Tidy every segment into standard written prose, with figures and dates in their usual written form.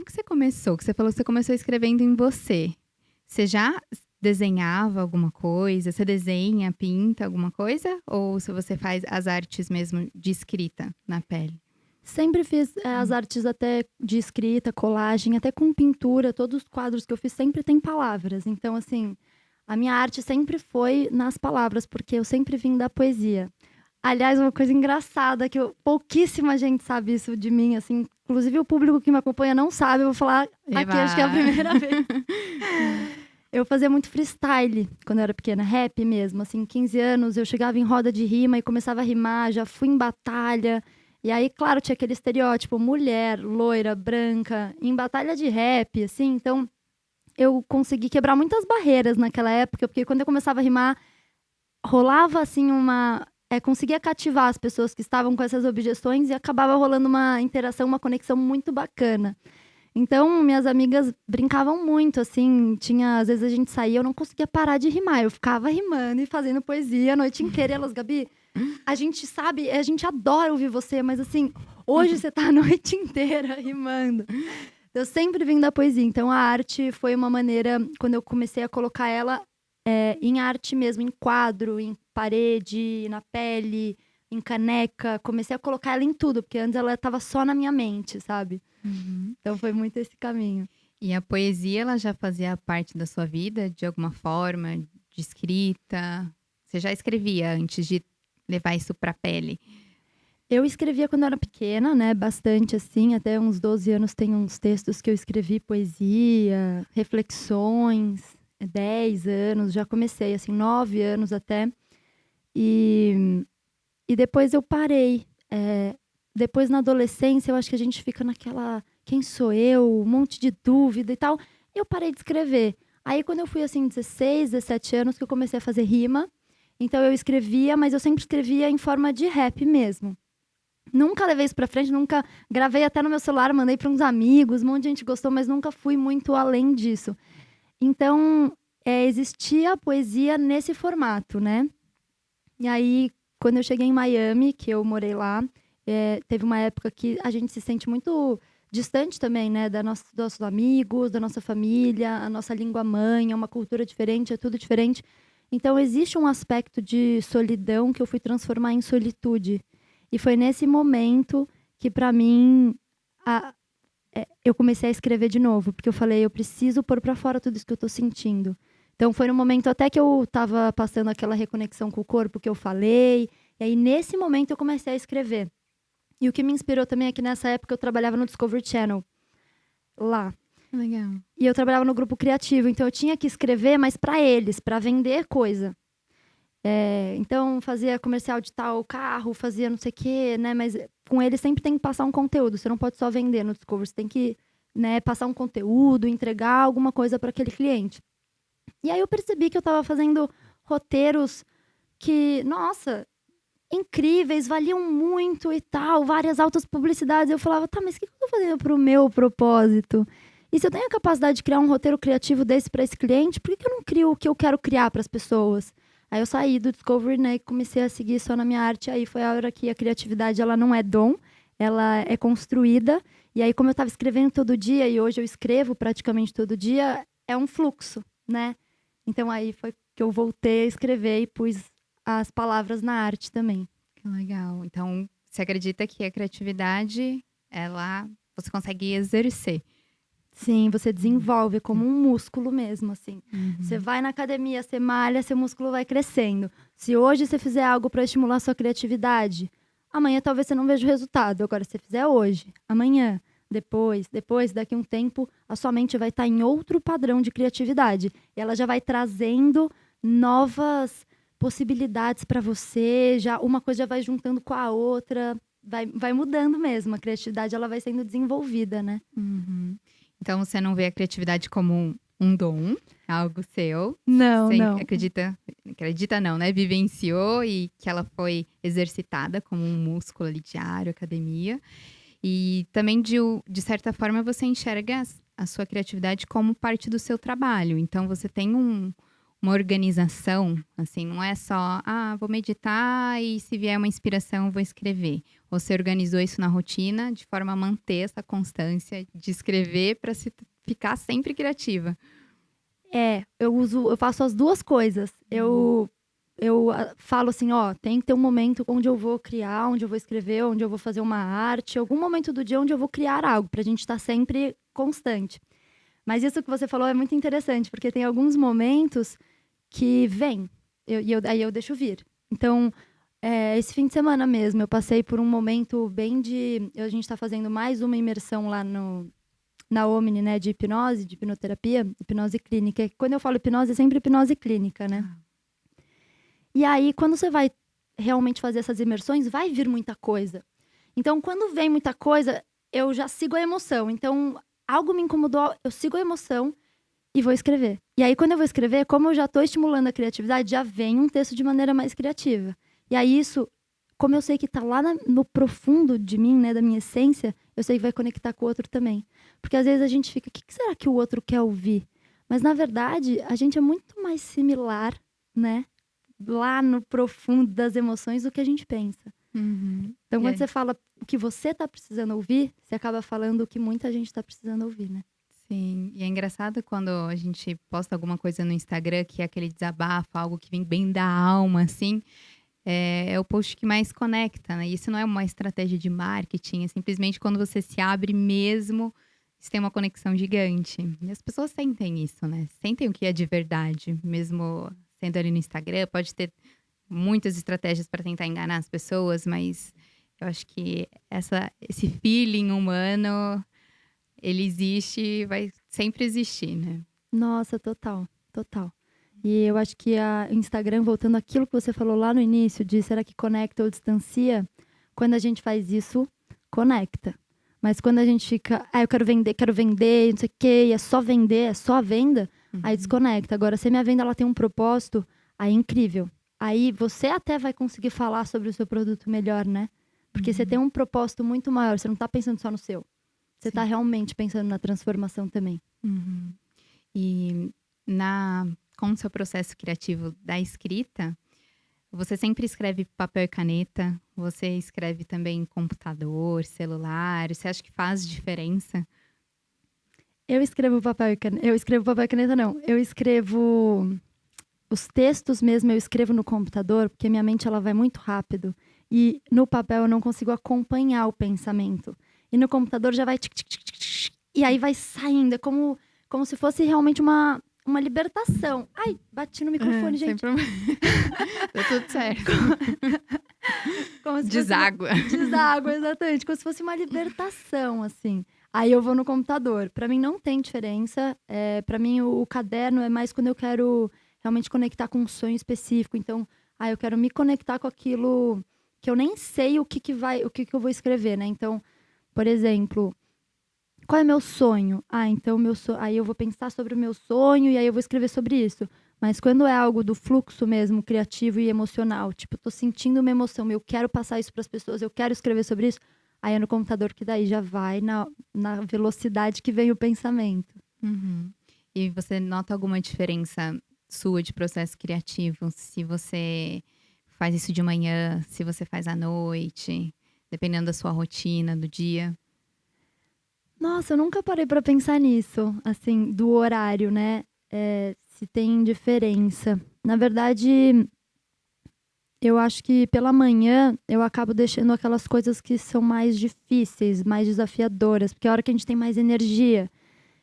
como que você começou? Que você falou que você começou escrevendo em você. Você já desenhava alguma coisa? Você desenha, pinta alguma coisa? Ou se você faz as artes mesmo de escrita na pele? Sempre fiz as artes até de escrita, colagem, até com pintura. Todos os quadros que eu fiz sempre tem palavras. Então, assim, a minha arte sempre foi nas palavras, porque eu sempre vim da poesia. Aliás, uma coisa engraçada, pouquíssima gente sabe isso de mim, assim. Inclusive, o público que me acompanha não sabe. Eu vou falar aqui, acho que é a primeira vez. Eu fazia muito freestyle quando eu era pequena, rap mesmo. Assim, 15 anos, eu chegava em roda de rima e começava a rimar. Já fui em batalha. E aí, claro, tinha aquele estereótipo, mulher, loira, branca, em batalha de rap, assim. Então, eu consegui quebrar muitas barreiras naquela época, porque quando eu começava a rimar, rolava, assim, conseguia cativar as pessoas que estavam com essas objeções e acabava rolando uma interação, uma conexão muito bacana. Então, minhas amigas brincavam muito, assim, às vezes a gente saía, eu não conseguia parar de rimar, eu ficava rimando e fazendo poesia a noite inteira, e elas, Gabi, a gente sabe, a gente adora ouvir você, mas assim, hoje você tá a noite inteira rimando. Eu sempre vim da poesia, então a arte foi uma maneira, quando eu comecei a colocar ela em arte mesmo, em quadro, em parede, na pele, em caneca, comecei a colocar ela em tudo, porque antes ela estava só na minha mente, sabe? Então foi muito esse caminho. E a poesia, ela já fazia parte da sua vida, de alguma forma, de escrita? Você já escrevia antes de levar isso pra pele? Eu escrevia quando eu era pequena, né? Bastante, assim. Até uns 12 anos tem uns textos que eu escrevi, poesia, reflexões. 10 anos, já comecei, assim, 9 anos até. E depois eu parei. Depois, na adolescência, eu acho que a gente fica naquela... Quem sou eu? Um monte de dúvida e tal. Eu parei de escrever. Aí, quando eu fui, assim, 16, 17 anos, que eu comecei a fazer rima. Então, eu escrevia, mas eu sempre escrevia em forma de rap mesmo. Nunca levei isso pra frente, nunca gravei até no meu celular, mandei para uns amigos, um monte de gente gostou, mas nunca fui muito além disso. Então, existia a poesia nesse formato, né? E aí, quando eu cheguei em Miami, que eu morei lá, teve uma época que a gente se sente muito distante também, né? Dos nossos amigos, da nossa família, a nossa língua mãe, é uma cultura diferente, é tudo diferente. Então, existe um aspecto de solidão que eu fui transformar em solitude. E foi nesse momento que, para mim, eu comecei a escrever de novo. Porque eu falei, eu preciso pôr para fora tudo isso que eu tô sentindo. Então, foi no momento até que eu tava passando aquela reconexão com o corpo que eu falei. E aí, nesse momento, eu comecei a escrever. E o que me inspirou também é que, nessa época, eu trabalhava no Discovery Channel. Lá. Legal. E eu trabalhava no grupo criativo. Então, eu tinha que escrever, mas para eles, para vender coisa. Então, fazia comercial de tal carro, fazia não sei o quê, né? Mas com ele sempre tem que passar um conteúdo. Você não pode só vender no Discovery. Você tem que, né, passar um conteúdo, entregar alguma coisa para aquele cliente. E aí eu percebi que eu estava fazendo roteiros que, nossa, incríveis, valiam muito e tal, várias altas publicidades. Eu falava, tá, mas o que eu tô fazendo pro meu propósito? E se eu tenho a capacidade de criar um roteiro criativo desse para esse cliente, por que eu não crio o que eu quero criar para as pessoas? Aí eu saí do Discovery, né, e comecei a seguir só na minha arte. Aí foi a hora que a criatividade, ela não é dom, ela é construída. E aí, como eu estava escrevendo todo dia, e hoje eu escrevo praticamente todo dia, é um fluxo, né? Então aí foi que eu voltei a escrever e pus as palavras na arte também. Que legal. Então, você acredita que a criatividade, você consegue exercer? Sim, você desenvolve como um músculo mesmo, assim. Você Uhum. vai na academia, você malha, seu músculo vai crescendo. Se hoje você fizer algo para estimular sua criatividade, amanhã talvez você não veja o resultado. Agora, se você fizer hoje, amanhã, depois, daqui a um tempo, a sua mente vai estar em outro padrão de criatividade. E ela já vai trazendo novas possibilidades para você, já uma coisa já vai juntando com a outra, vai mudando mesmo. A criatividade, ela vai sendo desenvolvida, né? Uhum. Então, você não vê a criatividade como um dom, algo seu? Não, Você não. acredita não, né? Vivenciou e que ela foi exercitada como um músculo ali diário, academia. E também, de certa forma, você enxerga a sua criatividade como parte do seu trabalho. Então, você tem uma organização, assim, não é só, vou meditar e se vier uma inspiração vou escrever. Você organizou isso na rotina de forma a manter essa constância de escrever para ficar sempre criativa. Eu faço as duas coisas. Eu falo assim, tem que ter um momento onde eu vou criar, onde eu vou escrever, onde eu vou fazer uma arte, algum momento do dia onde eu vou criar algo, pra gente estar sempre constante. Mas isso que você falou é muito interessante, porque tem alguns momentos que vem, aí eu deixo vir. Então, esse fim de semana mesmo, eu passei por um momento bem a gente tá fazendo mais uma imersão lá na Omni, né, de hipnose, de hipnoterapia, hipnose clínica. Quando eu falo hipnose, é sempre hipnose clínica, né? E aí, quando você vai realmente fazer essas imersões, vai vir muita coisa. Então, quando vem muita coisa, eu já sigo a emoção. Então, algo me incomodou, eu sigo a emoção e vou escrever. E aí, quando eu vou escrever, como eu já estou estimulando a criatividade, já vem um texto de maneira mais criativa. E aí, isso, como eu sei que está lá no profundo de mim, né, da minha essência, eu sei que vai conectar com o outro também. Porque às vezes a gente fica, o que será que o outro quer ouvir? Mas, na verdade, a gente é muito mais similar, né? Lá no profundo das emoções do que a gente pensa. Uhum. Então, quando você fala o que você está precisando ouvir, você acaba falando o que muita gente está precisando ouvir, né? Sim, e é engraçado quando a gente posta alguma coisa no Instagram que é aquele desabafo, algo que vem bem da alma, assim, é o post que mais conecta, né? Isso não é uma estratégia de marketing, é simplesmente quando você se abre mesmo, você tem uma conexão gigante. E as pessoas sentem isso, né? Sentem o que é de verdade, mesmo sendo ali no Instagram. Pode ter muitas estratégias para tentar enganar as pessoas, mas eu acho que esse feeling humano, ele existe e vai sempre existir, né? Nossa, total, total. E eu acho que o Instagram, voltando àquilo que você falou lá no início, de será que conecta ou distancia? Quando a gente faz isso, conecta. Mas quando a gente fica, eu quero vender, não sei o quê, e é só vender, é só a venda, aí desconecta. Agora, se a minha venda ela tem um propósito, aí é incrível. Aí você até vai conseguir falar sobre o seu produto melhor, né? Porque você tem um propósito muito maior, você não tá pensando só no seu. Você está realmente pensando na transformação também. Uhum. E com o seu processo criativo da escrita, você sempre escreve papel e caneta? Você escreve também em computador, celular? Você acha que faz diferença? Eu escrevo papel e caneta. Eu escrevo papel e caneta, não. Eu escrevo os textos mesmo, eu escrevo no computador, porque minha mente ela vai muito rápido. E no papel eu não consigo acompanhar o pensamento. E no computador já vai tic, tic, tic, tic, tic, e aí vai saindo. É como se fosse realmente uma libertação. Ai, bati no microfone, gente. Sem problema. Tá tudo certo. Como se Deságua. Deságua, exatamente. Como se fosse uma libertação, assim. Aí eu vou no computador. Pra mim não tem diferença. Pra mim o caderno é mais quando eu quero realmente conectar com um sonho específico. Então, eu quero me conectar com aquilo que eu nem sei o que eu vou escrever, né? Então, por exemplo, qual é meu sonho? Então aí eu vou pensar sobre o meu sonho e aí eu vou escrever sobre isso. Mas quando é algo do fluxo mesmo, criativo e emocional, tipo, tô sentindo uma emoção, eu quero passar isso para as pessoas, eu quero escrever sobre isso, aí é no computador que daí já vai na velocidade que vem o pensamento. Uhum. E você nota alguma diferença sua de processo criativo? Se você faz isso de manhã, se você faz à noite, dependendo da sua rotina, do dia? Nossa, eu nunca parei para pensar nisso, assim, do horário, né? Se tem diferença. Na verdade, eu acho que pela manhã eu acabo deixando aquelas coisas que são mais difíceis, mais desafiadoras, porque é a hora que a gente tem mais energia.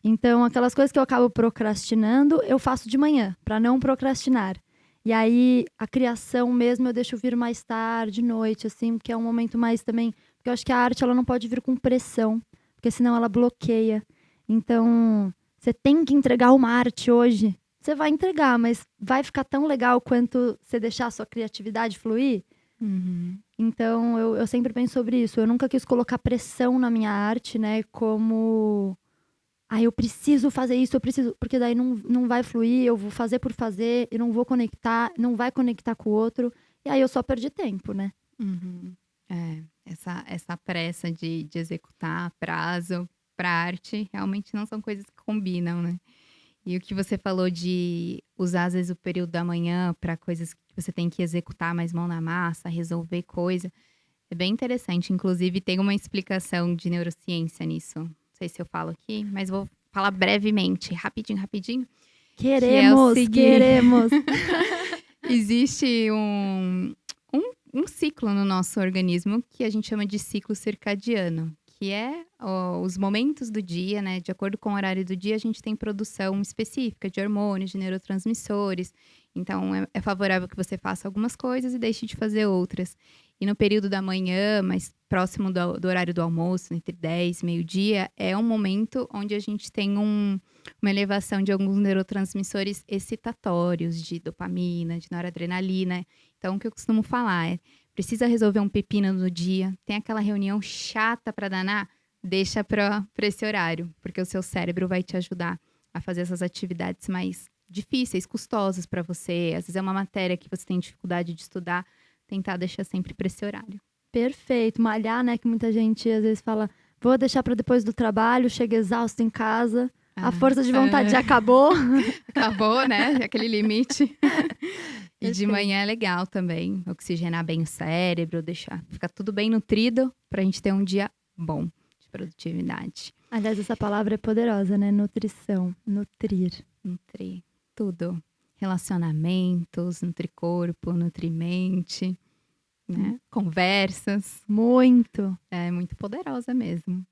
Então, aquelas coisas que eu acabo procrastinando, eu faço de manhã, para não procrastinar. E aí, a criação mesmo eu deixo vir mais tarde, noite, assim, porque é um momento mais também. Porque eu acho que a arte ela não pode vir com pressão, porque senão ela bloqueia. Então, você tem que entregar uma arte hoje. Você vai entregar, mas vai ficar tão legal quanto você deixar a sua criatividade fluir? Uhum. Então, eu sempre penso sobre isso. Eu nunca quis colocar pressão na minha arte, né? Como eu preciso fazer isso, porque daí não vai fluir, eu vou fazer por fazer, e não vou conectar, não vai conectar com o outro, e aí eu só perdi tempo, né? Uhum. Essa pressa de executar prazo para arte realmente não são coisas que combinam, né? E o que você falou de usar, às vezes, o período da manhã para coisas que você tem que executar mais mão na massa, resolver coisa, é bem interessante. Inclusive, tem uma explicação de neurociência nisso. Não sei se eu falo aqui, mas vou falar brevemente, rapidinho, rapidinho. Que é o Queremos, seguinte: queremos. existe um ciclo no nosso organismo que a gente chama de ciclo circadiano, que é os momentos do dia, né? De acordo com o horário do dia, a gente tem produção específica de hormônios, de neurotransmissores. Então, é favorável que você faça algumas coisas e deixe de fazer outras. E no período da manhã, mais próximo do horário do almoço, entre 10 e meio-dia, é um momento onde a gente tem uma elevação de alguns neurotransmissores excitatórios, de dopamina, de noradrenalina. Então, o que eu costumo falar é: precisa resolver um pepino no dia, tem aquela reunião chata para danar, deixa para esse horário, porque o seu cérebro vai te ajudar a fazer essas atividades mais difíceis, custosas para você. Às vezes é uma matéria que você tem dificuldade de estudar, tentar deixar sempre para esse horário. Perfeito. Malhar, né? Que muita gente às vezes fala, vou deixar para depois do trabalho, chega exausto em casa, a força de vontade já acabou. Acabou, né? Aquele limite. E de Perfeito. manhã é legal também, oxigenar bem o cérebro, deixar ficar tudo bem nutrido pra gente ter um dia bom de produtividade. Aliás, essa palavra é poderosa, né? Nutrição, nutrir. Nutrir tudo. Relacionamentos, nutrir corpo, nutrir mente, né? Conversas. Muito. É muito poderosa mesmo.